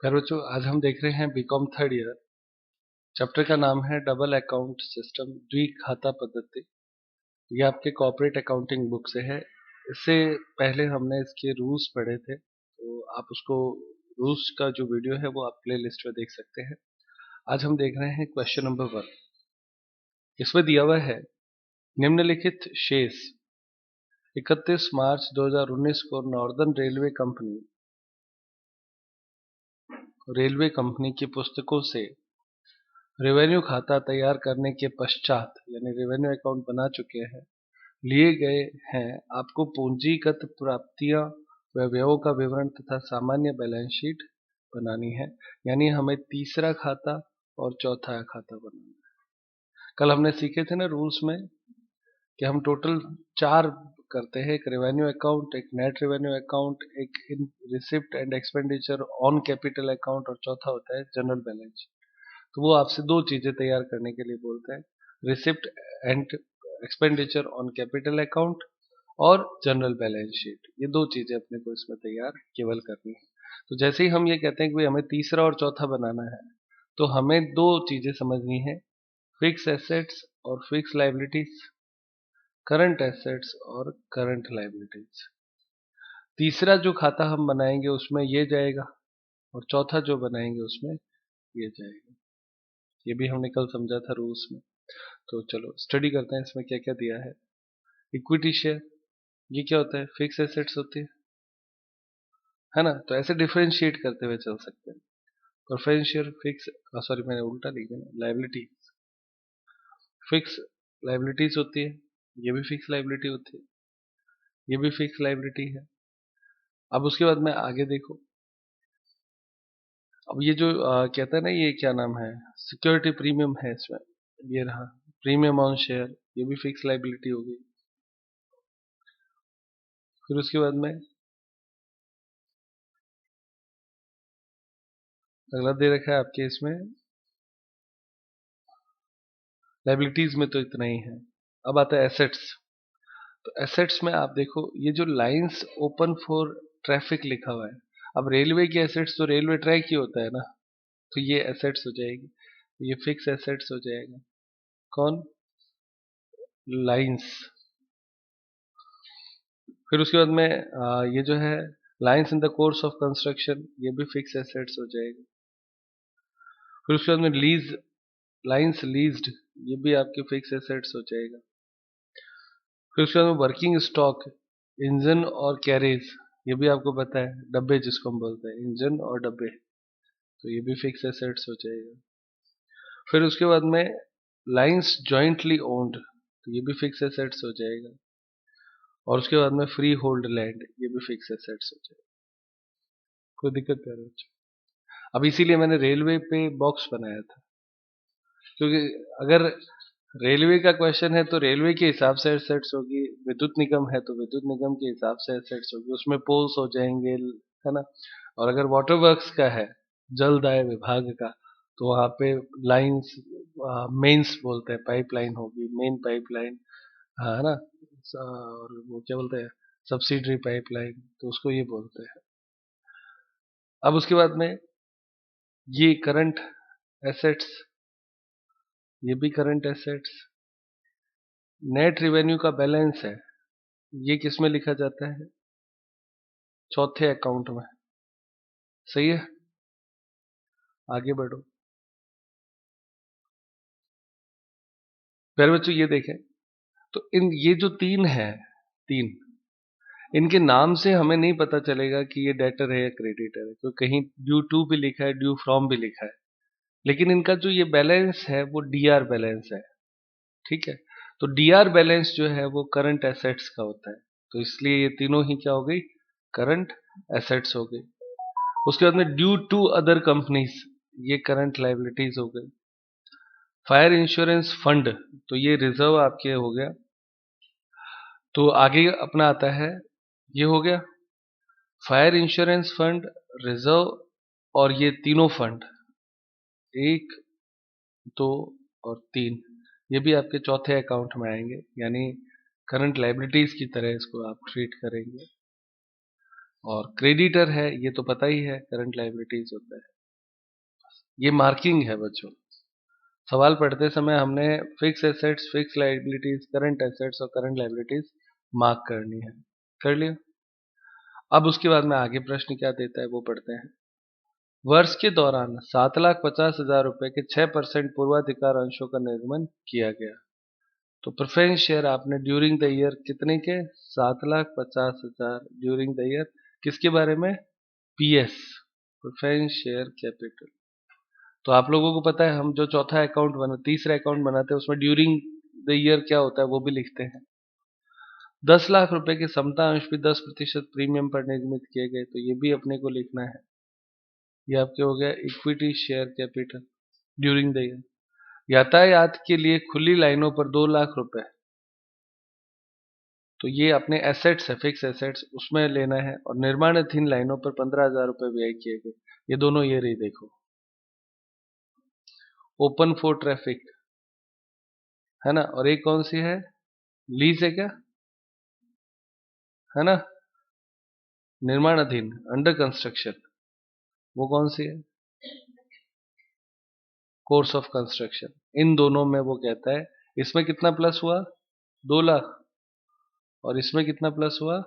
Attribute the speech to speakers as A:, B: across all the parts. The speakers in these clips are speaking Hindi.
A: प्यारे बच्चों, आज हम देख रहे हैं बीकॉम थर्ड ईयर। चैप्टर का नाम है डबल अकाउंट सिस्टम द्विखाता पद्धति। ये आपके कॉर्पोरेट अकाउंटिंग बुक से है। इससे पहले हमने इसके रूल्स पढ़े थे, तो आप उसको रूल्स का जो वीडियो है वो आप प्ले लिस्ट में देख सकते हैं। आज हम देख रहे हैं क्वेश्चन नंबर 1। इसमें दिया हुआ है निम्नलिखित शेष 31 मार्च 2019 को नॉर्दर्न रेलवे कंपनी की पुस्तकों से रेवेन्यू खाता तैयार करने के पश्चात, यानी रेवेन्यू अकाउंट बना चुके हैं, लिए गए हैं। आपको पूंजीगत प्राप्तियां व व्ययों का विवरण तथा सामान्य बैलेंस शीट बनानी है। यानी हमें तीसरा खाता और चौथा खाता बनाना है। कल हमने सीखे थे ना रूल्स में कि हम टोटल 4 करते हैं। एक रेवेन्यू अकाउंट, एक नेट रेवेन्यू अकाउंट, एक receipt and expenditure on capital account, और चौथा होता है जनरल बैलेंस। तो वो आपसे 2 चीजें तैयार करने के लिए बोलते हैं, receipt and expenditure on capital account और जनरल बैलेंस शीट। ये 2 चीजें अपने को इसमें तैयार केवल करनी है। तो जैसे ही हम ये कहते हैं कि भाई हमें तीसरा और चौथा बनाना है, तो हमें 2 चीजें समझनी है, फिक्स एसेट्स और फिक्स लाइबिलिटीज, करंट एसेट्स और करंट लाइबिलिटीज। तीसरा जो खाता हम बनाएंगे उसमें ये जाएगा, और चौथा जो बनाएंगे उसमें ये जाएगा। ये भी हमने कल समझा था रूल्स में। तो चलो स्टडी करते हैं इसमें क्या क्या दिया है। इक्विटी शेयर, ये क्या होता है? फिक्स एसेट्स होती है ना। तो ऐसे डिफरेंशिएट करते हुए चल सकते हैं। प्रेफरेंस शेयर फिक्स, सॉरी मैंने उल्टा लिख दिया, लाइबिलिटी फिक्स लाइबिलिटीज होती है, ये भी फिक्स लाइबिलिटी होती है, ये भी फिक्स लाइबिलिटी है। अब उसके बाद में आगे देखो, अब ये जो कहता है ना, ये क्या नाम है, सिक्योरिटी प्रीमियम है इसमें, ये रहा प्रीमियम ऑन शेयर, ये भी फिक्स लाइबिलिटी हो गई। फिर उसके बाद में अगला दे रखा है आपके इसमें लाइबिलिटीज में, तो इतना ही है। अब आता है एसेट्स। तो एसेट्स में आप देखो, ये जो लाइंस ओपन फॉर ट्रैफिक लिखा हुआ है, अब रेलवे की एसेट्स तो रेलवे ट्रैक ही होता है ना, तो ये एसेट्स हो जाएगी, ये फिक्स एसेट्स हो जाएगा। कौन? लाइंस। फिर उसके बाद में ये जो है lines in the course of construction, ये भी फिक्स एसेट्स हो जाएगा। फिर उसके बाद में लीज, लाइंस लीज्ड, ये भी आपके फिक्स एसेट्स हो जाएगा। फिर उसके बाद में वर्किंग स्टॉक, इंजन और कैरेज, ये भी आपको पता है, डब्बे जिसको हम बोलते हैं, इंजन और डब्बे, तो ये भी फिक्स एसेट्स हो जाएगा। फिर उसके बाद में लाइंस जॉइंटली ओन्ड, तो ये भी फिक्स एसेट्स हो जाएगा। और उसके बाद में फ्री होल्ड लैंड, ये भी फिक्स एसेट्स हो जाएगा। कोई दिक्कत कर रहे हो? अब इसीलिए मैंने रेलवे पे बॉक्स बनाया था, क्योंकि अगर रेलवे का क्वेश्चन है तो रेलवे के हिसाब से एसेट्स होगी, विद्युत निगम है तो विद्युत निगम के हिसाब से एसेट्स होगी, उसमें पोल्स हो जाएंगे, है ना। और अगर वाटर वर्क्स का है, जलदाय विभाग का, तो वहाँ पे लाइंस, मेंस बोलते हैं, पाइपलाइन होगी, मेन पाइपलाइन, है ना। और वो क्या बोलते हैं, सब्सिडरी पाइपलाइन, तो उसको ये बोलते हैं। अब उसके बाद में ये करंट एसेट्स, ये भी करंट एसेट्स। नेट रिवेन्यू का बैलेंस है, ये किस में लिखा जाता है? चौथे अकाउंट में। सही है, आगे बढ़ो। प्यारे बच्चों ये देखें, तो इन ये जो 3 है, 3, इनके नाम से हमें नहीं पता चलेगा कि ये डेटर है या क्रेडिटर है, तो कहीं ड्यू टू भी लिखा है, ड्यू फ्रॉम भी लिखा है, लेकिन इनका जो ये बैलेंस है वो डीआर बैलेंस है। ठीक है, तो डीआर बैलेंस जो है वो करंट एसेट्स का होता है, तो इसलिए ये तीनों ही क्या हो गई? करंट एसेट्स हो गई। उसके बाद में ड्यू टू अदर कंपनीज, ये करंट लाइबिलिटीज हो गई। फायर इंश्योरेंस फंड, तो ये रिजर्व आपके हो गया। तो आगे अपना आता है, ये हो गया फायर इंश्योरेंस फंड, रिजर्व, और ये तीनों फंड 1, 2 और 3, ये भी आपके चौथे अकाउंट में आएंगे, यानी करंट लाइबिलिटीज की तरह इसको आप ट्रीट करेंगे। और क्रेडिटर है ये तो पता ही है, करंट लायबिलिटीज होता है। ये मार्किंग है बच्चों। सवाल पढ़ते समय हमने fix assets, fix liabilities, current assets और करंट लायबिलिटीज मार्क करनी है। कर लिया। अब उसके बाद में आगे प्रश्न क्या देता है वो पढ़ते हैं। वर्ष के दौरान 7,50,000 रुपए के 6% पूर्वाधिकार अंशों का निर्माण किया गया। तो प्रेफरेंस शेयर आपने ड्यूरिंग द ईयर कितने के, 7,50,000 ड्यूरिंग द ईयर, किसके बारे में, पीएस, प्रेफरेंस शेयर कैपिटल। तो आप लोगों को पता है हम जो चौथा अकाउंट तीसरा अकाउंट बनाते हैं उसमें ड्यूरिंग द ईयर क्या होता है वो भी लिखते हैं। 10 लाख रुपए के समता अंश भी 10% प्रीमियम पर निर्मित किए गए, तो ये भी अपने को लिखना है। ये आपके हो गया equity share capital during the year. यातायात के लिए खुली लाइनों पर 2 लाख रुपए, तो ये अपने एसेट्स है, फिक्स एसेट्स, उसमें लेना है। और निर्माणाधीन लाइनों पर 15,000 रुपए व्यय किए गए, ये दोनों ये रही देखो। ओपन फॉर ट्रैफिक है ना, और एक कौन सी है, लीज है क्या, है ना, निर्माणाधीन, अंडर कंस्ट्रक्शन, वो कौन सी है, कोर्स ऑफ कंस्ट्रक्शन। इन दोनों में वो कहता है इसमें कितना प्लस हुआ, 2 लाख, और इसमें कितना प्लस हुआ,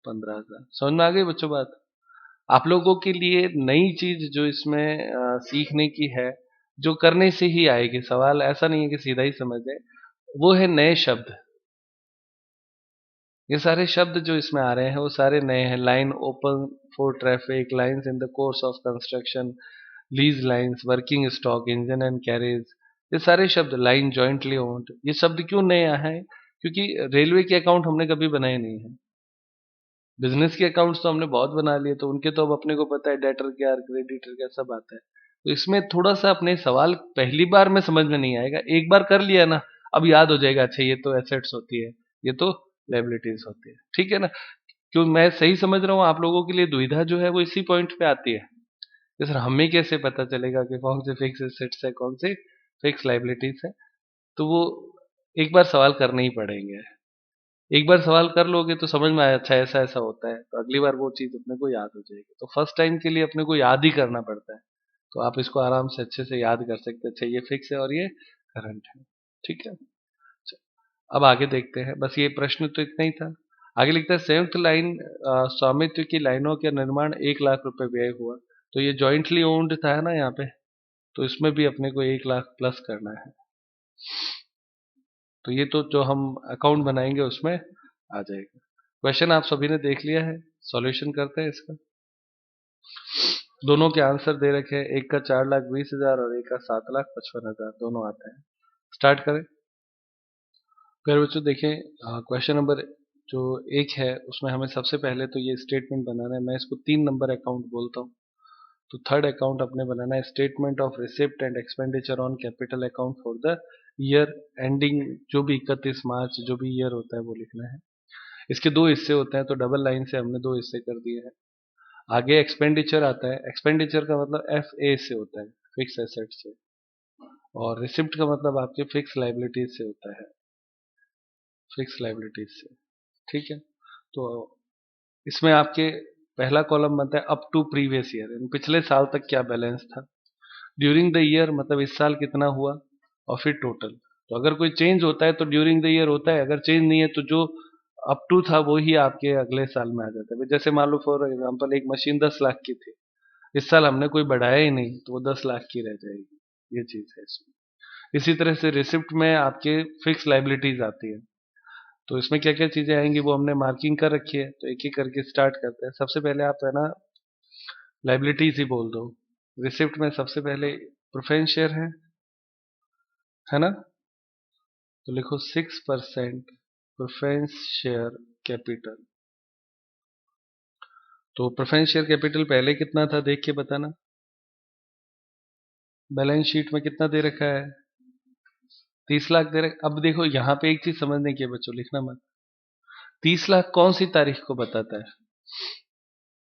A: 15,000। समझ में आ गई बच्चों बात। आप लोगों के लिए नई चीज जो इसमें सीखने की है, जो करने से ही आएगी, सवाल ऐसा नहीं है कि सीधा ही समझ जाए, वो है नए शब्द। ये सारे शब्द जो इसमें आ रहे हैं वो सारे नए हैं। Line open for traffic, lines in the course of construction, lease lines, working stock, engine and carriage, ये सारे शब्द, लाइन जॉइंटली ओन्ड, ये शब्द क्यों नए आए हैं, क्योंकि रेलवे के अकाउंट हमने कभी बनाए नहीं है। बिजनेस के अकाउंट्स तो हमने बहुत बना लिए, तो उनके तो अब अपने को पता है डेटर क्या, क्रेडिटर क्या, सब आता है। तो इसमें थोड़ा सा अपने सवाल पहली बार में समझ में नहीं आएगा, एक बार कर लिया ना अब याद हो जाएगा, अच्छा ये तो एसेट्स होती है, ये तो लायबिलिटीज होती है, ठीक है ना। क्यों मैं सही समझ रहा हूँ, आप लोगों के लिए दुविधा जो है वो इसी पॉइंट पे आती है कि सर हमें कैसे पता चलेगा कि कौन से फिक्स एसेट्स है, कौन से फिक्स लायबिलिटीज है। तो वो एक बार सवाल करने ही पड़ेंगे। एक बार सवाल कर लोगे तो समझ में आया, अच्छा ऐसा ऐसा होता है, तो अगली बार वो चीज अपने को याद हो जाएगी। तो फर्स्ट टाइम के लिए अपने को याद ही करना पड़ता है, तो आप इसको आराम से अच्छे से याद कर सकते हैं। अच्छा ये फिक्स है और ये करंट है, ठीक है। अब आगे देखते हैं, बस ये प्रश्न तो इतना ही था। आगे लिखता है संयुक्त लाइन स्वामित्व की लाइनों के निर्माण 1 लाख रुपए व्यय हुआ। तो ये जॉइंटली ओन्ड था ना यहाँ पे, तो इसमें भी अपने को 1 लाख प्लस करना है। तो ये तो जो हम अकाउंट बनाएंगे उसमें आ जाएगा। क्वेश्चन आप सभी ने देख लिया है, सॉल्यूशन करते हैं इसका। दोनों के आंसर दे रखे हैं, एक का 4,20,000 और एक का 7,55,000, दोनों आते हैं। स्टार्ट करें। फिर बच्चों देखें, क्वेश्चन नंबर जो एक है उसमें हमें सबसे पहले तो ये स्टेटमेंट बनाना है। मैं इसको 3 नंबर अकाउंट बोलता हूँ। तो थर्ड अकाउंट अपने बनाना है, statement of receipt and expenditure on capital account for the year ending, जो भी 31 मार्च जो भी ईयर होता है वो लिखना है। इसके 2 हिस्से होते हैं, तो डबल लाइन से हमने 2 हिस्से कर दिए हैं। आगे एक्सपेंडिचर आता है, एक्सपेंडिचर का मतलब एफ ए से होता है, फिक्स एसेट से, और रिसिप्ट का मतलब आपके फिक्स लाइबिलिटीज से होता है, फिक्स लाइबिलिटीज से, ठीक है। तो इसमें आपके पहला कॉलम बनता है अप टू प्रीवियस ईयर, पिछले साल तक क्या बैलेंस था। ड्यूरिंग द ईयर मतलब इस साल कितना हुआ, और फिर टोटल। तो अगर कोई चेंज होता है तो ड्यूरिंग द ईयर होता है, अगर चेंज नहीं है तो जो अप टू था वो ही आपके अगले साल में आ जाता है। जैसे मान लो फॉर एग्जांपल एक मशीन 10 लाख की थी, इस साल हमने कोई बढ़ाया ही नहीं तो वो 10 लाख की रह जाएगी, ये चीज है इसमें। इसी तरह से रिसिप्ट में आपके फिक्स लाइबिलिटीज आती है, तो इसमें क्या क्या चीजें आएंगी वो हमने मार्किंग कर रखी है। तो एक एक करके स्टार्ट करते हैं। सबसे पहले आप है ना लाइबिलिटीज ही बोल दो। रिसिप्ट में सबसे पहले प्रेफरेंस शेयर है ना, तो लिखो 6% प्रेफरेंस शेयर कैपिटल। तो प्रेफरेंस शेयर कैपिटल पहले कितना था देख के बताना, बैलेंस शीट में कितना दे रखा है, 30 लाख दे रखा। अब देखो यहाँ पे एक चीज समझने की है बच्चों, लिखना मत, 30 लाख कौन सी तारीख को बताता है,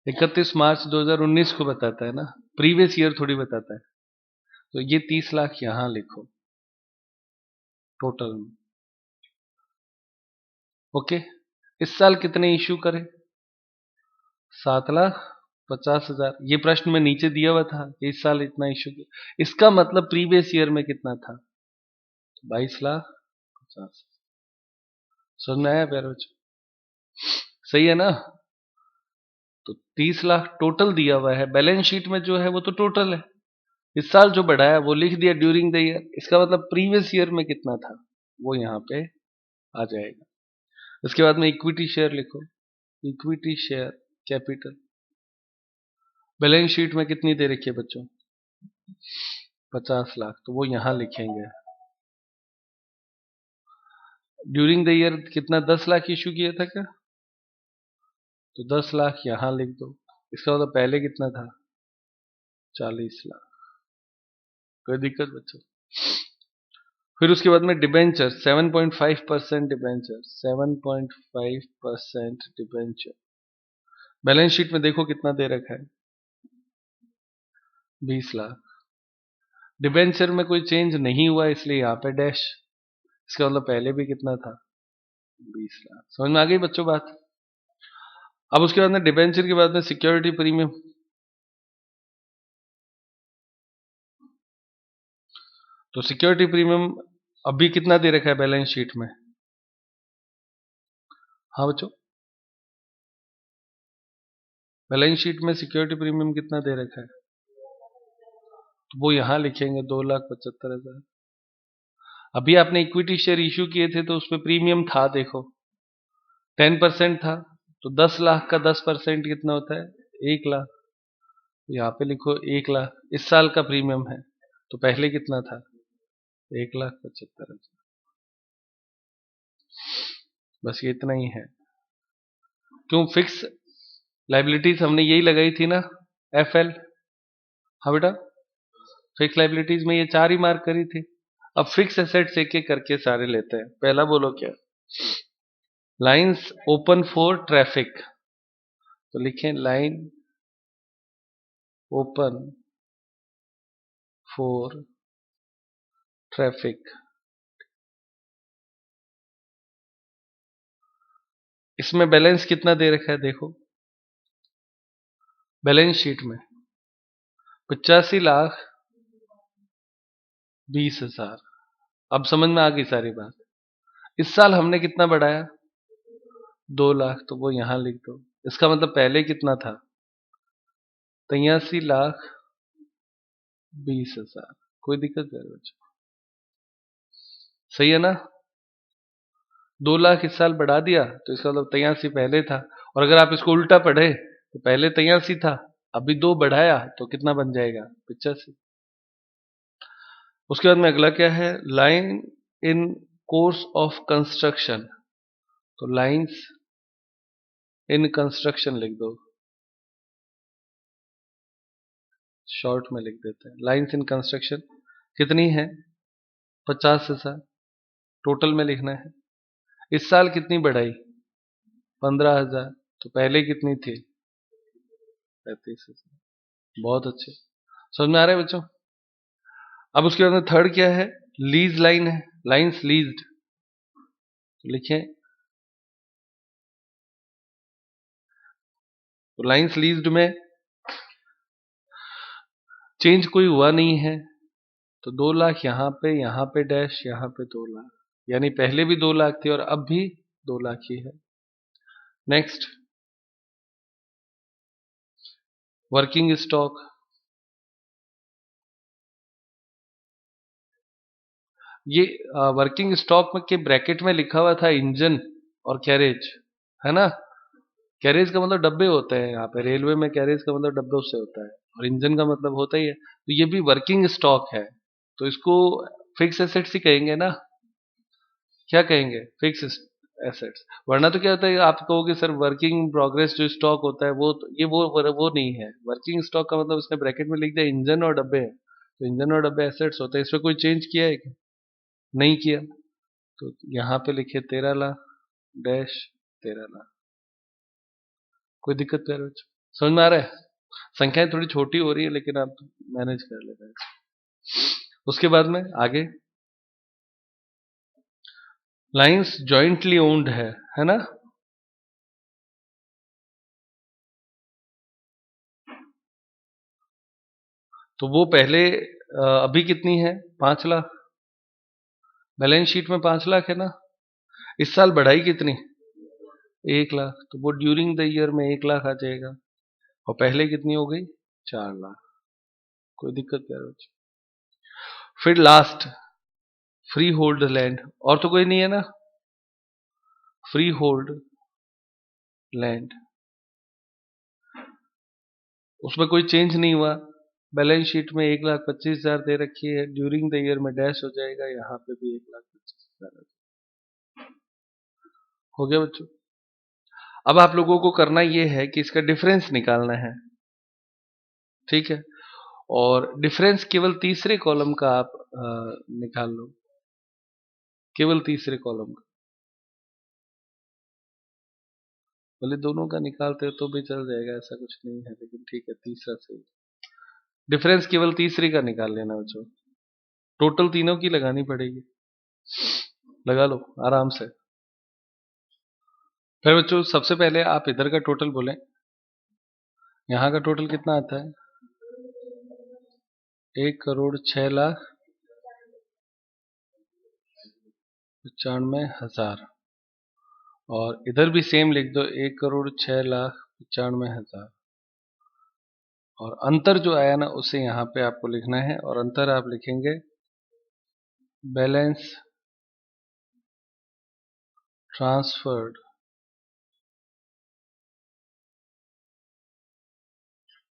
A: 31 मार्च 2019 को बताता है ना, प्रीवियस ईयर थोड़ी बताता है। तो ये 30 लाख यहाँ लिखो टोटल में, ओके। इस साल कितने इश्यू करे, 7,50,000। ये प्रश्न में नीचे दिया हुआ था कि इस साल इतना इशू किया, इसका मतलब प्रीवियस ईयर में कितना था? 22,50,000। समझ में आया प्यारे बच्चों? सही है ना? तो 30 लाख टोटल दिया हुआ है, बैलेंस शीट में जो है वो तो टोटल है, इस साल जो बढ़ाया वो लिख दिया ड्यूरिंग द ईयर, इसका मतलब प्रीवियस ईयर में कितना था वो यहाँ पे आ जाएगा। इसके बाद में इक्विटी शेयर लिखो, equity share capital balance sheet में कितनी दे रखी है बच्चों? 50 लाख, तो वो यहां लिखेंगे। ड्यूरिंग द ईयर कितना, 10 लाख इशू किया था क्या? तो 10 लाख यहां लिख दो। इसका मतलब पहले कितना था? 40 लाख। कोई दिक्कत बच्चों? फिर उसके बाद में debenture 7.5% debenture, 7.5% debenture balance sheet में देखो कितना दे रखा है? 20 लाख। डिबेंचर में कोई चेंज नहीं हुआ इसलिए यहाँ पे डैश, इसका मतलब पहले भी कितना था? 20 लाख। समझ में आ गई बच्चों बात? अब उसके बाद में डिबेंचर के बाद में सिक्योरिटी प्रीमियम, तो सिक्योरिटी प्रीमियम अभी कितना दे रखा है बैलेंस शीट में? हाँ बच्चों, बैलेंस शीट में सिक्योरिटी प्रीमियम कितना दे रखा है? तो वो यहां लिखेंगे 2,75,000। अभी आपने इक्विटी शेयर इश्यू किए थे तो उसमें प्रीमियम था, देखो 10% था, तो 10 लाख का 10% कितना होता है? 1 लाख। यहाँ पे लिखो 1 लाख, इस साल का प्रीमियम है, तो पहले कितना था? 1,75,000। बस ये इतना ही है। क्यों? फिक्स लाइबिलिटीज हमने यही लगाई थी ना, FL। हाँ बेटा, फिक्स लाइबिलिटीज में ये 4 ही मार्क करी थी। अब फिक्स एसेट्स एक एक करके सारे लेते हैं। पहला बोलो क्या? लाइंस ओपन फॉर ट्रैफिक, तो लिखें लाइन ओपन फॉर ट्रैफिक। इसमें बैलेंस कितना दे रखा है देखो, बैलेंस शीट में 85,20,000। अब समझ में आ गई सारी बात? इस साल हमने कितना बढ़ाया? 2 लाख, तो वो यहां लिख दो। इसका मतलब पहले कितना था? 83,20,000। कोई दिक्कत नहीं बच्चों? सही है ना? 2 लाख इस साल बढ़ा दिया तो इसका मतलब 83 पहले था, और अगर आप इसको उल्टा पढ़े तो पहले 83 था, अभी 2 बढ़ाया तो कितना बन जाएगा? 85। उसके बाद में अगला क्या है? Line in course of construction, तो लाइंस इन कंस्ट्रक्शन लिख दो, शॉर्ट में लिख देते हैं। लाइंस इन कंस्ट्रक्शन कितनी है? 50,000 टोटल में लिखना है। इस साल कितनी बढ़ाई? 15,000, तो पहले कितनी थी? 35,000। बहुत अच्छे, समझ में आ रहा है बच्चों? अब उसके बाद में थर्ड क्या है? लीज लाइन है, लाइंस लीज्ड, तो लिखें, तो लाइंस लीज्ड में चेंज कोई हुआ नहीं है, तो 2 लाख यहाँ पे डैश, यहाँ पे 2 लाख, यानी पहले भी 2 लाख थी और अब भी 2 लाख ही है। नेक्स्ट, वर्किंग स्टॉक, ये वर्किंग स्टॉक में के ब्रैकेट में लिखा हुआ था इंजन और कैरेज, है ना? कैरेज का मतलब डब्बे होते हैं, यहाँ पे रेलवे में कैरेज का मतलब डब्बों से होता है, और इंजन का मतलब होता ही है, तो ये भी वर्किंग स्टॉक है, तो इसको फिक्स एसेट्स ही कहेंगे ना? क्या कहेंगे? Fix assets. वरना तो क्या होता है, आप कहोगे सर वर्किंग प्रोग्रेस जो स्टॉक होता है वो तो, ये वो नहीं है। वर्किंग स्टॉक का मतलब उसने ब्रैकेट में लिख दिया इंजन और डब्बे है, तो इंजन और डब्बे एसेट्स होते हैं, इसमें कोई चेंज किया है क्या? नहीं किया, तो यहाँ पे लिखे 13 लाख डैश 13 लाख। कोई दिक्कत तो है बच्चों? समझ में आ रहा है? संख्याएं थोड़ी छोटी हो रही है लेकिन आप मैनेज कर ले रहे हैं। उसके बाद में आगे लाइंस जॉइंटली ओन्ड है ना? तो वो पहले अभी कितनी है? 5 लाख। बैलेंस शीट में 5 लाख है ना। इस साल बढ़ाई कितनी? 1 लाख। तो वो ड्यूरिंग द ईयर में 1 लाख आ जाएगा। और पहले कितनी हो गई? 4 लाख। कोई दिक्कत क्या है? फिर लास्ट, फ्री होल्ड लैंड। और तो कोई नहीं है ना? फ्री होल्ड लैंड, उसमें कोई चेंज नहीं हुआ। बैलेंस शीट में 1,25,000 दे रखी है, ड्यूरिंग द ईयर में डैश हो जाएगा, यहाँ पे भी 1,25,000 हो गया बच्चों। अब आप लोगों को करना ये है कि इसका डिफरेंस निकालना है, ठीक है। और डिफरेंस केवल तीसरे कॉलम का आप निकाल लो, केवल तीसरे कॉलम का। भले दोनों का निकालते हो तो भी चल जाएगा, ऐसा कुछ नहीं है, लेकिन ठीक है, तीसरा सही। डिफरेंस केवल तीसरी का निकाल लेना बच्चों, टोटल तीनों की लगानी पड़ेगी। लगा लो आराम से। फिर बच्चों सबसे पहले आप इधर का टोटल बोलें। यहाँ का टोटल कितना आता है? 1,06,95,000। और इधर भी सेम लिख दो, 1,06,95,000। और अंतर जो आया ना उसे यहाँ पे आपको लिखना है, और अंतर आप लिखेंगे balance transferred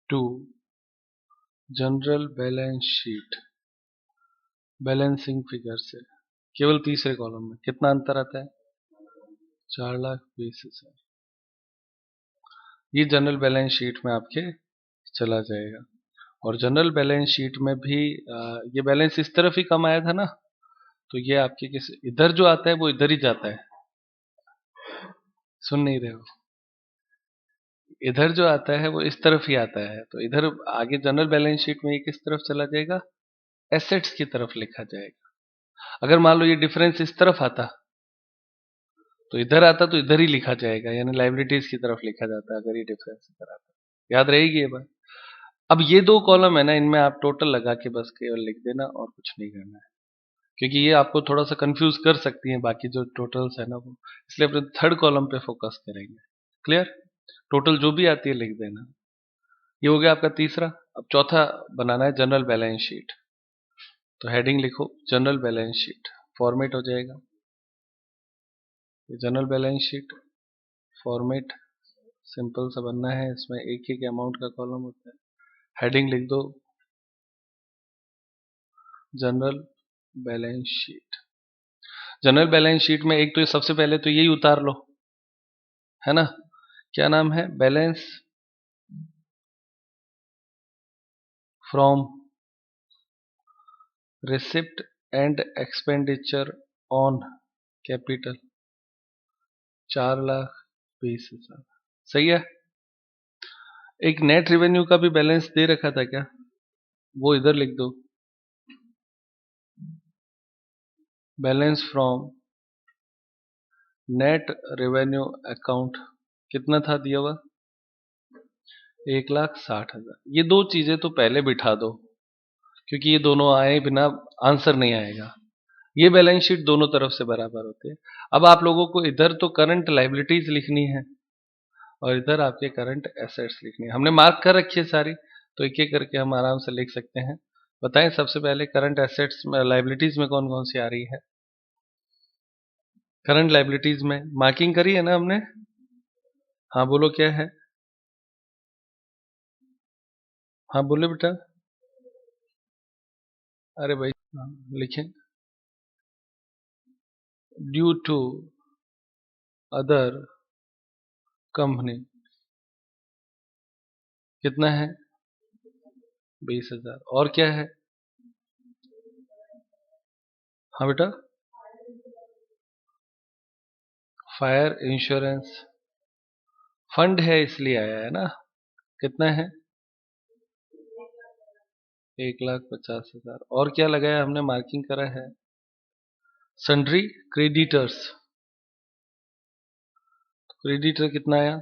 A: to general balance sheet balancing figure से। केवल तीसरे कॉलम में कितना अंतर आता है? 4,20,000। ये जनरल बैलेंस शीट में आपके चला जाएगा। और जनरल बैलेंस शीट में भी ये बैलेंस इस तरफ ही कम आया था ना, तो ये आपके किस इधर जो आता है वो इधर ही जाता है। सुन नहीं रहे हो? इधर जो आता है वो इस तरफ ही आता है, तो इधर आगे जनरल बैलेंस शीट में ये किस तरफ चला जाएगा? एसेट्स की तरफ लिखा जाएगा। अगर मान लो ये डिफरेंस इस तरफ आता, तो इधर आता तो इधर ही लिखा जाएगा, यानी लाइबिलिटीज की तरफ लिखा जाता है अगर ये डिफरेंस इधर आता। याद रहेगी ये बात। अब ये दो कॉलम है ना, इनमें आप टोटल लगा के बस केवल लिख देना, और कुछ नहीं करना है, क्योंकि ये आपको थोड़ा सा कंफ्यूज कर सकती हैं बाकी जो टोटल्स है ना वो। इसलिए अपने थर्ड कॉलम पे फोकस करेंगे। क्लियर? टोटल जो भी आती है लिख देना। ये हो गया आपका तीसरा। अब चौथा बनाना है जनरल बैलेंस शीट। तो हेडिंग लिखो जनरल बैलेंस शीट, फॉर्मेट हो जाएगा general balance sheet. Format simple सा बनना है, इसमें एक एक अमाउंट का कॉलम होता है। हेडिंग लिख दो general balance sheet. General balance sheet में एक तो सबसे पहले तो यही उतार लो, है ना। क्या नाम है? Balance from receipt and expenditure on capital, 4,20,000। सही है। एक नेट रेवेन्यू का भी बैलेंस दे रखा था क्या? वो इधर लिख दो, balance from net revenue account. कितना था दिया हुआ? 1,60,000। ये दो चीजें तो पहले बिठा दो, क्योंकि ये दोनों आए बिना आंसर नहीं आएगा। ये बैलेंस शीट दोनों तरफ से बराबर होते हैं। अब आप लोगों को इधर तो करंट लाइबिलिटीज लिखनी है, और इधर आपके करंट एसेट्स लिखनी है। हमने मार्क कर रखी है सारी, तो एक एक करके हम आराम से लिख सकते हैं। बताएं सबसे पहले करंट एसेट्स में लाइबिलिटीज में कौन कौन सी आ रही है? करंट लाइबिलिटीज में मार्किंग करी है ना हमने। हाँ बोलो क्या है? हाँ बोले बेटा। अरे भाई हाँ, लिखें ड्यू टू अदर कंपनी। कितना है? 20,000। और क्या है? हाँ बेटा, फायर इंश्योरेंस फंड है इसलिए आया है ना। कितना है? 1,50,000। और क्या लगाया हमने? मार्किंग करा है सन्ड्री क्रेडिटर्स। क्रेडिटर कितना आया?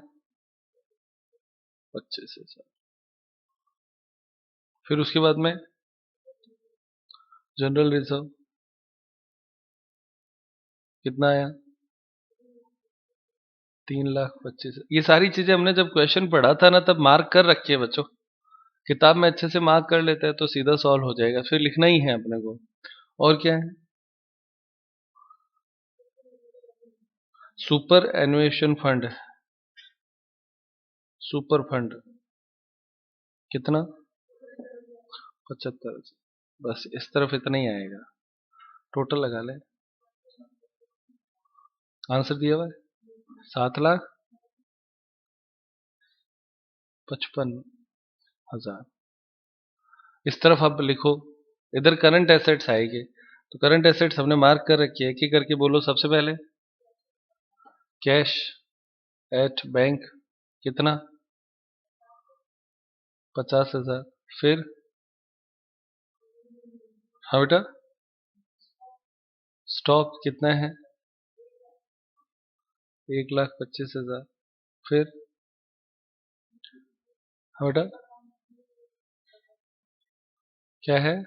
A: 25,000। फिर उसके बाद में जनरल रिजर्व कितना आया, 3,25,000। ये सारी चीजें हमने जब क्वेश्चन पढ़ा था ना तब मार्क कर रखी है बच्चों, किताब में अच्छे से मार्क कर लेते हैं तो सीधा सॉल्व हो जाएगा, फिर लिखना ही है अपने को। और क्या है, सुपर एनुएशन फंड, सुपर फंड कितना, 75। बस इस तरफ इतना ही आएगा, टोटल लगा ले। आंसर दिया हुआ है 7,55,000। इस तरफ आप लिखो, इधर करंट एसेट्स आएंगे, तो करंट एसेट्स हमने मार्क कर रखी है, एक ही करके बोलो। सबसे पहले कैश एट बैंक कितना, 50,000। फिर हाँ बेटा, स्टॉक कितना है, 1,25,000। फिर हाँ बेटा, क्या है,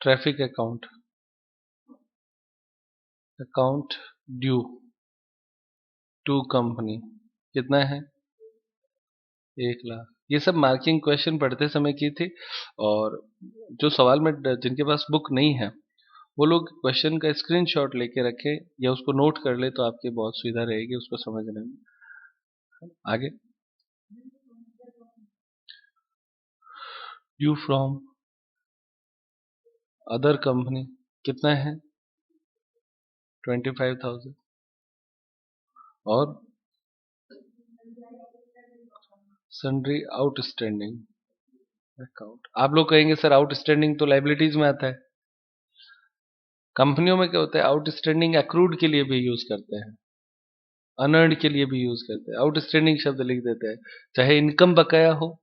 A: traffic account, account due to company कितना है, 1,00,000। ये सब मार्किंग क्वेश्चन पढ़ते समय की थी, और जो सवाल में जिनके पास बुक नहीं है वो लोग क्वेश्चन का स्क्रीनशॉट लेके रखें या उसको नोट कर ले, तो आपकी बहुत सुविधा रहेगी उसको समझने में। आगे, ड्यू फ्रॉम अदर कंपनी कितना है, 25,000। और सन्ड्री आउटस्टैंडिंग अकाउंट, आप लोग कहेंगे सर आउटस्टैंडिंग तो लाइबिलिटीज में आता है, कंपनियों में क्या होता है, आउटस्टैंडिंग एक्रूड के लिए भी यूज करते हैं, अनर्न्ड के लिए भी यूज करते हैं, आउटस्टैंडिंग शब्द लिख देते हैं, चाहे इनकम बकाया हो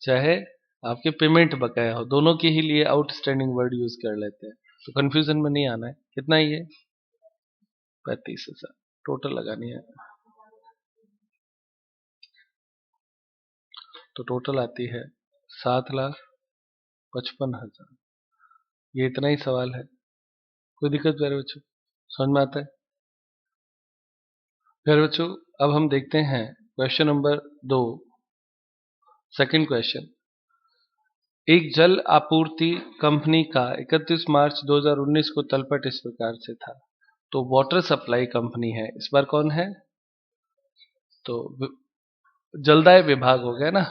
A: चाहे आपके पेमेंट बकाया हो, दोनों के ही लिए आउटस्टैंडिंग वर्ड यूज कर लेते हैं, तो कंफ्यूजन में नहीं आना है। कितना ही है, 35,000। टोटल लगानी है, तो टोटल आती है 7,55,000। ये इतना ही सवाल है, कोई दिक्कत प्यारे बच्चों, समझ में आता है प्यारे बच्चों? अब हम देखते हैं क्वेश्चन नंबर 2, सेकंड क्वेश्चन। एक जल आपूर्ति कंपनी का 31 मार्च 2019 को तलपट इस प्रकार से था। तो वाटर सप्लाई कंपनी है, इस बार कौन है, तो जलदाय विभाग हो गया ना,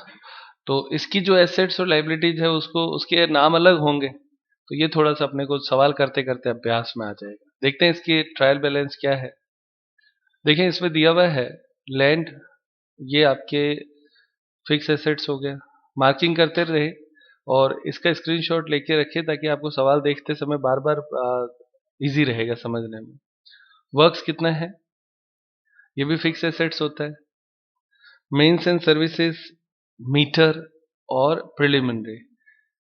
A: तो इसकी जो एसेट्स और लाइबिलिटीज है उसको उसके नाम अलग होंगे, तो ये थोड़ा सा अपने को सवाल करते करते अभ्यास में आ जाएगा। देखते हैं इसकी ट्रायल बैलेंस क्या है। देखें इसमें दिया हुआ है लैंड, ये आपके फिक्स एसेट्स हो गया, मार्किंग करते रहे और इसका स्क्रीनशॉट लेके रखिए ताकि आपको सवाल देखते समय बार बार इजी रहेगा समझने में। वर्क्स कितना है, ये भी फिक्स एसेट्स होता है। मेंस एंड सर्विसेज, मीटर और प्रिलिमिनरी,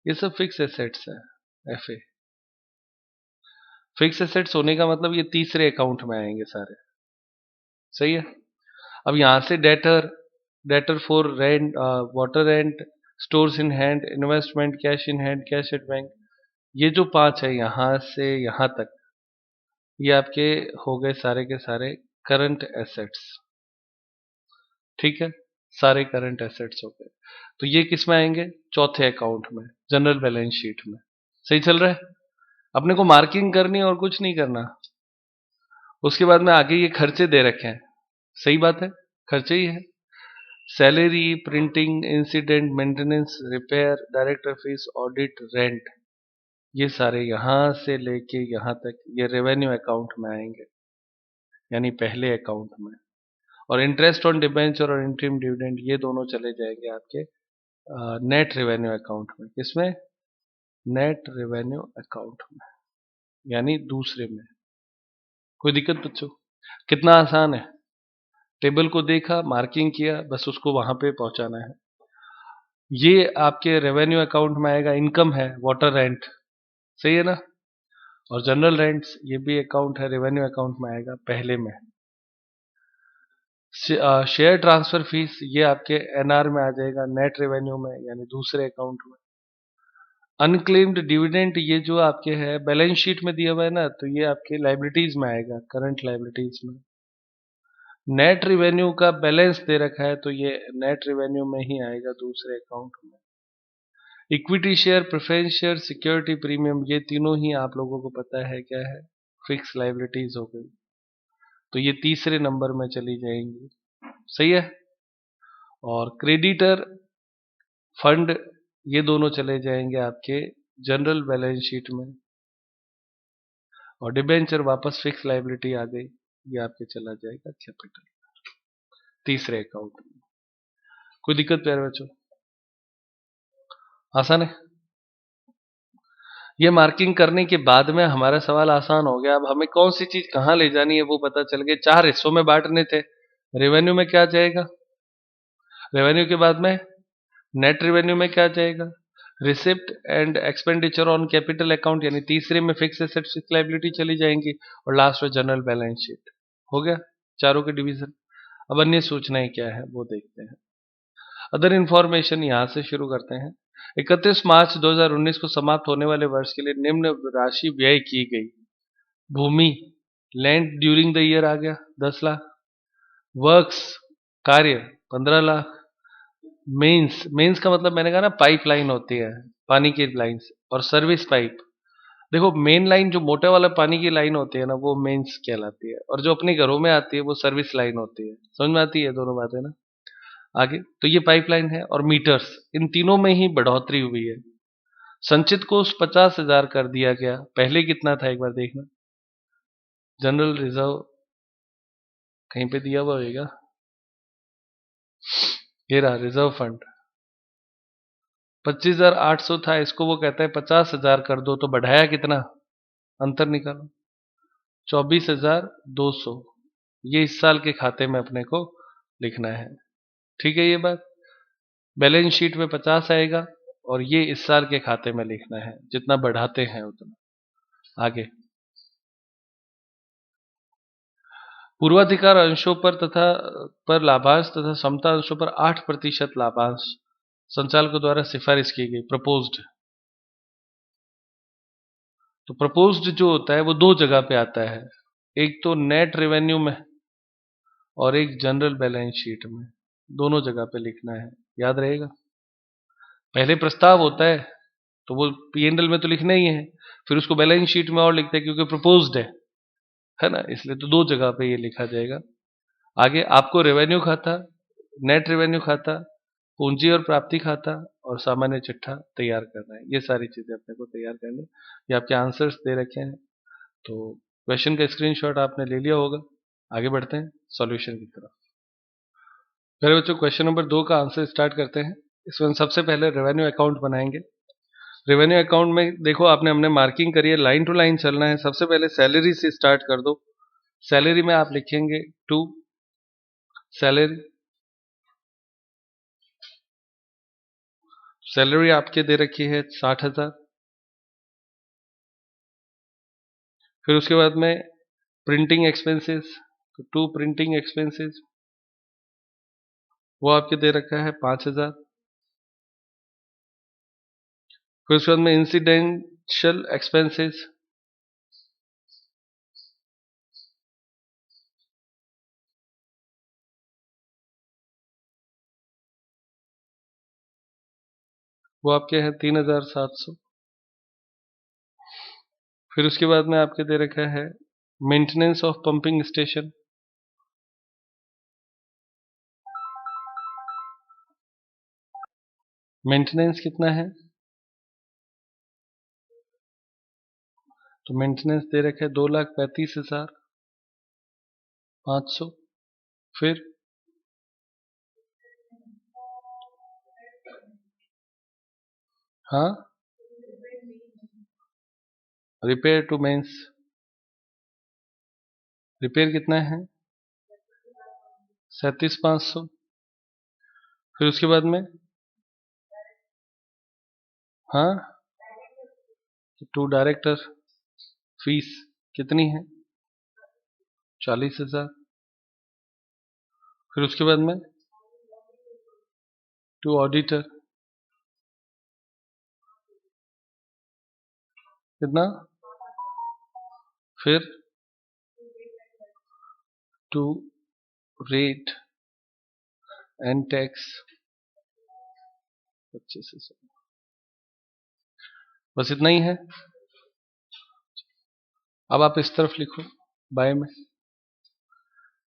A: ये सब फिक्स एसेट्स है। एफए फिक्स एसेट्स होने का मतलब ये तीसरे अकाउंट में आएंगे सारे, सही है। अब यहां से debtor, debtor for rent, water rent, stores in hand, investment, cash in hand, cash at bank, ये जो पांच है यहां से यहां तक, ये आपके हो गए सारे के सारे करंट एसेट्स, ठीक है, सारे करंट एसेट्स हो गए। तो ये किस में आएंगे, चौथे अकाउंट में, जनरल बैलेंस शीट में। सही चल रहा है, अपने को मार्किंग करनी और कुछ नहीं करना। उसके बाद में आगे ये खर्चे दे रखे हैं, सही बात है, खर्चे ही है। Salary, printing, incident, maintenance, repair, director fees, audit, rent, ये सारे यहां से लेके यहां तक ये रेवेन्यू अकाउंट में आएंगे, यानी पहले अकाउंट में। और इंटरेस्ट ऑन डिबेंचर और इंटरिम डिविडेंड ये दोनों चले जाएंगे आपके नेट रेवेन्यू अकाउंट में। किसमें, नेट रेवेन्यू अकाउंट में, यानी दूसरे में। कोई दिक्कत बच्चों, कितना आसान है, टेबल को देखा, मार्किंग किया, बस उसको वहां पे पहुंचाना है। ये आपके रेवेन्यू अकाउंट में आएगा, इनकम है, वाटर रेंट, सही है ना। और जनरल रेंट्स ये भी अकाउंट है, रेवेन्यू अकाउंट में आएगा पहले में। शेयर ट्रांसफर फीस ये आपके एनआर में आ जाएगा, नेट रेवेन्यू में, यानी दूसरे अकाउंट में। अनक्लेम्ड डिविडेंड ये जो आपके है बैलेंस शीट में दिया हुआ है ना, तो ये आपके लाइबिलिटीज में आएगा, करंट लाइबिलिटीज में। नेट रेवेन्यू का बैलेंस दे रखा है तो ये नेट रेवेन्यू में ही आएगा, दूसरे अकाउंट में। Equity share, preference share, security premium, ये तीनों ही आप लोगों को पता है क्या है, फिक्स लाइबिलिटीज हो गई, तो ये तीसरे नंबर में चली जाएंगी। सही है। और क्रेडिटर फंड ये दोनों चले जाएंगे आपके जनरल बैलेंस शीट में। और डिबेंचर वापस फिक्स लाइबिलिटी आ गई, ये आपके चला जाएगा कैपिटल, तीसरे अकाउंट में। कोई दिक्कत प्यारे बच्चों? आसान है। ये मार्किंग करने के बाद में हमारा सवाल आसान हो गया। अब हमें कौन सी चीज कहाँ ले जानी है वो पता चल गया। 4 हिस्सों में बांटने थे। रेवेन्यू में क्या जाएगा, रेवेन्यू के बाद में नेट रेवेन्यू में क्या जाएगा, receipt and expenditure on capital account, यानी तीसरे में फिक्स एसेट फिक्स लाइबिलिटी चली जाएंगी, और लास्ट में जनरल बैलेंस शीट। हो गया चारों के डिवीजन। अब अन्य सूचनाएं क्या है वो देखते हैं। अदर इंफॉर्मेशन यहां से शुरू करते हैं। 31 मार्च 2019 को समाप्त होने वाले वर्ष के लिए निम्न राशि व्यय की गई। भूमि, लैंड ड्यूरिंग द ईयर आ गया 10 लाख। वर्क्स, कार्य 15 लाख। मेंस, मेंस का मतलब मैंने कहा ना पाइप लाइन होती है, पानी की लाइंस, और सर्विस पाइप। देखो मेन लाइन जो मोटे वाला पानी की लाइन होती है ना, वो मेंस कहलाती है, और जो अपने घरों में आती है वो सर्विस लाइन होती है। समझ में आती है दोनों बातें ना। आगे तो ये पाइपलाइन है, और मीटर्स, इन तीनों में ही बढ़ोतरी हुई है। संचित कोष 50,000 कर दिया गया, पहले कितना था एक बार देखना। जनरल रिजर्व कहीं पे दिया हुआ होगा, ये रहा रिजर्व फंड, 25,800 था, इसको वो कहता है 50,000 कर दो, तो बढ़ाया कितना, अंतर निकालो, 24,200। ये इस साल के खाते में अपने को लिखना है। ठीक है, ये बात बैलेंस शीट में 50 आएगा, और ये इस साल के खाते में लिखना है, जितना बढ़ाते हैं उतना। आगे पूर्वाधिकार अंशों पर तथा पर लाभांश तथा समता अंशों पर 8% लाभांश संचालकों द्वारा सिफारिश की गई, प्रपोज्ड। तो प्रपोज्ड जो होता है वो दो जगह पे आता है, एक तो नेट रेवेन्यू में और एक जनरल बैलेंस शीट में, दोनों जगह पे लिखना है, याद रहेगा। पहले प्रस्ताव होता है तो वो पीएनएल में तो लिखना ही है, फिर उसको बैलेंस शीट में और लिखते हैं क्योंकि प्रपोज्ड है ना, इसलिए तो दो जगह पे ये लिखा जाएगा। आगे आपको रेवेन्यू खाता, नेट रेवेन्यू खाता, पूंजी और प्राप्ति खाता और सामान्य चिट्ठा तैयार करना है। ये सारी चीजें अपने को तैयार करनी। ये आपके आंसर्स दे रखे हैं, तो क्वेश्चन का स्क्रीनशॉट आपने ले लिया होगा। आगे बढ़ते हैं सॉल्यूशन की तरफ। मेरे बच्चों क्वेश्चन नंबर 2 का आंसर स्टार्ट करते हैं। इसमें हम सबसे पहले रेवेन्यू अकाउंट बनाएंगे। रेवेन्यू अकाउंट में देखो आपने हमने मार्किंग करी है, लाइन टू लाइन चलना है। सबसे पहले सैलरी से स्टार्ट कर दो। सैलरी में आप लिखेंगे टू सैलरी, सैलरी आपके दे रखी है 60,000। फिर उसके बाद में प्रिंटिंग एक्सपेंसेस, तो टू प्रिंटिंग एक्सपेंसेस वो आपके दे रखा है 5,000। फिर उसके बाद में इंसिडेंशियल एक्सपेंसेस, वो आपके हैं 3,700। फिर उसके बाद में आपके दे रखा है maintenance of pumping station, maintenance कितना है, तो मेंटेनेंस दे रखा है 2,35,500। फिर हाँ, रिपेयर टू मेंस, रिपेयर कितना है 37,500। फिर उसके बाद में हाँ, टू डायरेक्टर फीस कितनी है 40,000। फिर उसके बाद में टू ऑडिटर कितना, फिर टू रेट एंड टैक्स 25,000। बस इतना ही है। अब आप इस तरफ लिखो बाय में।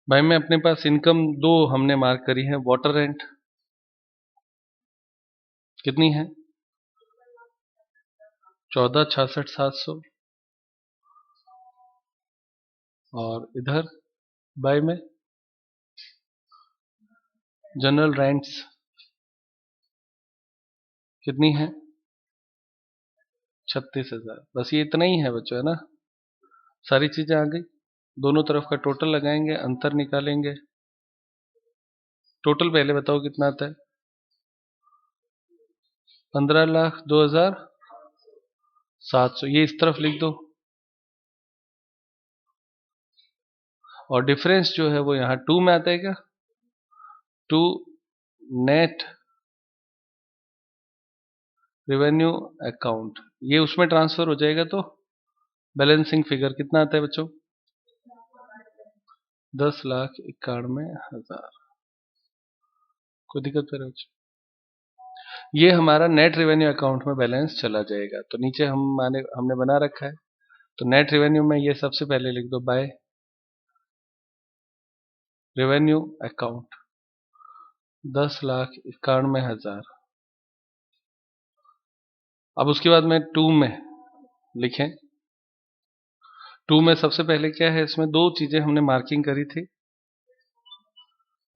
A: बाय में अपने पास इनकम दो हमने मार्क करी है। वाटर रेंट कितनी है, 14,66,700। और इधर बाय में जनरल रेंट्स कितनी है, 36,000। बस ये इतना ही है बच्चों, है ना। सारी चीजें आ गई। दोनों तरफ का टोटल लगाएंगे, अंतर निकालेंगे। टोटल पहले बताओ कितना आता है, 15,02,700। ये इस तरफ लिख दो। और डिफरेंस जो है वो यहाँ टू में आता है क्या, टू नेट रेवेन्यू अकाउंट, ये उसमें ट्रांसफर हो जाएगा। तो बैलेंसिंग फिगर कितना आता है बच्चों, 10,91,000। कोई दिक्कत कर रहे हो? ये हमारा नेट रेवेन्यू अकाउंट में बैलेंस चला जाएगा। तो नीचे हमने बना रखा है। तो नेट रेवेन्यू में ये सबसे पहले लिख दो बाय रेवेन्यू अकाउंट 10,91,000। अब उसके बाद में टू में लिखें। टू में सबसे पहले क्या है, इसमें दो चीजें हमने मार्किंग करी थी।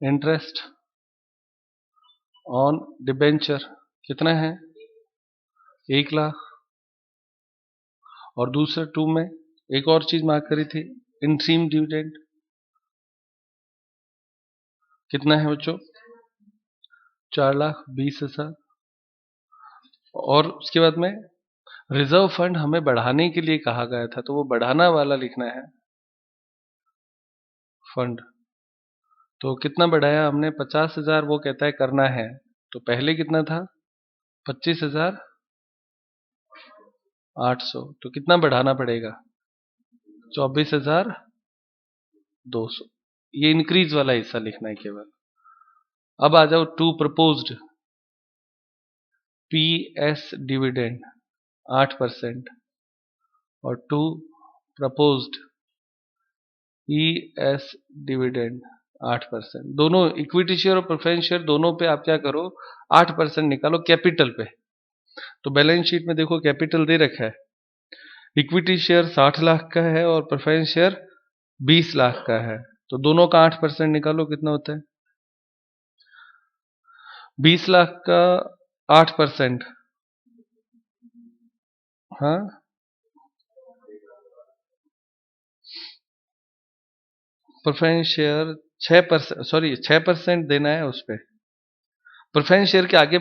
A: इंटरेस्ट ऑन डिबेंचर कितना है, 1,00,000। और दूसरे टू में एक और चीज मार्क करी थी, इंट्रीम डिविडेंड कितना है बच्चों, 4,20,000। और उसके बाद में रिजर्व फंड हमें बढ़ाने के लिए कहा गया था, तो वो बढ़ाना वाला लिखना है फंड। तो कितना बढ़ाया हमने, 50,000 वो कहता है करना है। तो पहले कितना था, 25,800। तो कितना बढ़ाना पड़ेगा, 24,200। ये इंक्रीज वाला हिस्सा लिखना है केवल। अब आ जाओ टू प्रपोज्ड PS डिविडेंड 8% और टू प्रपोज्ड ES डिविडेंड 8%। दोनों इक्विटी शेयर और प्रेफरेंस शेयर दोनों पे आप क्या करो, 8% निकालो कैपिटल पे। तो बैलेंस शीट में देखो कैपिटल दे रखा है, इक्विटी शेयर 60 लाख का है और प्रेफरेंस शेयर 20 लाख का है। तो दोनों का 8% निकालो, कितना होता है, 20 लाख का 8%। हाँ, प्रेफरेंस शेयर 6%, सॉरी 6% देना है उस पर। प्रेफरेंस शेयर के आगे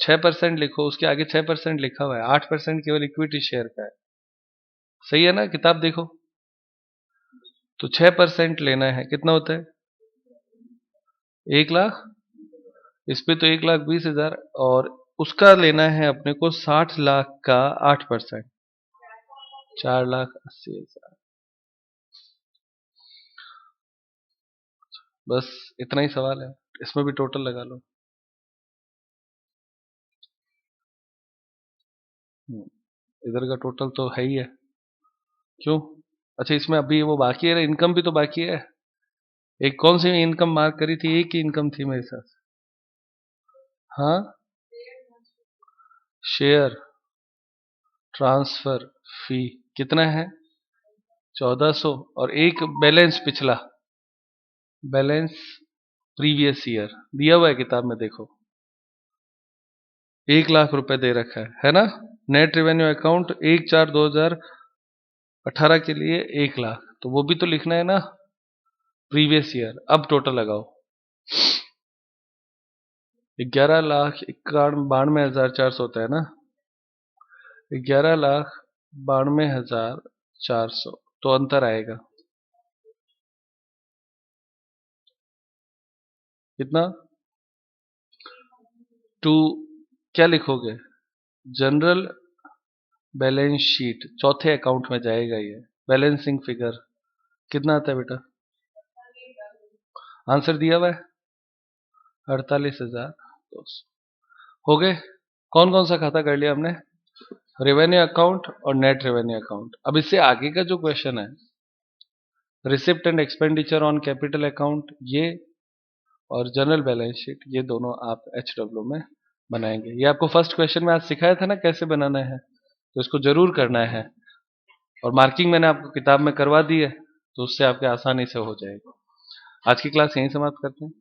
A: 6% लिखो, उसके आगे 6% लिखा हुआ है, 8% केवल इक्विटी शेयर का है। सही है ना, किताब देखो। तो 6% लेना है, कितना होता है, 1,00,000। इस पे तो 1,20,000। और उसका लेना है अपने को 60 लाख का 8%, 4,80,000। बस इतना ही सवाल है, इसमें भी टोटल लगा लो। इधर का टोटल तो है ही है। क्यों, अच्छा इसमें अभी वो बाकी है, इनकम भी तो बाकी है। एक कौन सी इनकम मार्क करी थी, एक ही इनकम थी मेरे साथ। हाँ, शेयर ट्रांसफर फी कितना है, 1,400। और एक बैलेंस पिछला, बैलेंस प्रीवियस ईयर दिया हुआ है किताब में देखो, 1,00,000 रुपए दे रखा है ना। नेट रेवेन्यू अकाउंट 1/4/2018 के लिए 1,00,000, तो वो भी तो लिखना है ना, प्रीवियस ईयर। अब टोटल लगाओ, 11,91,92,400 होता है ना, 11,92,400। तो अंतर आएगा कितना? टू क्या लिखोगे? जनरल बैलेंस शीट चौथे अकाउंट में जाएगा ये। बैलेंसिंग फिगर कितना आता है बेटा? आंसर दिया हुआ है 48,000। हो गए। कौन कौन सा खाता कर लिया हमने? रेवेन्यू अकाउंट और नेट रेवेन्यू अकाउंट। अब इससे आगे का जो क्वेश्चन है, receipt and expenditure on capital account, ये और जनरल बैलेंस शीट, ये दोनों आप HW में बनाएंगे। ये आपको फर्स्ट क्वेश्चन में आज सिखाया था ना कैसे बनाना है, तो इसको जरूर करना है। और मार्किंग मैंने आपको किताब में करवा दी है, तो उससे आपके आसानी से हो जाएगा। आज की क्लास यहीं समाप्त करते हैं।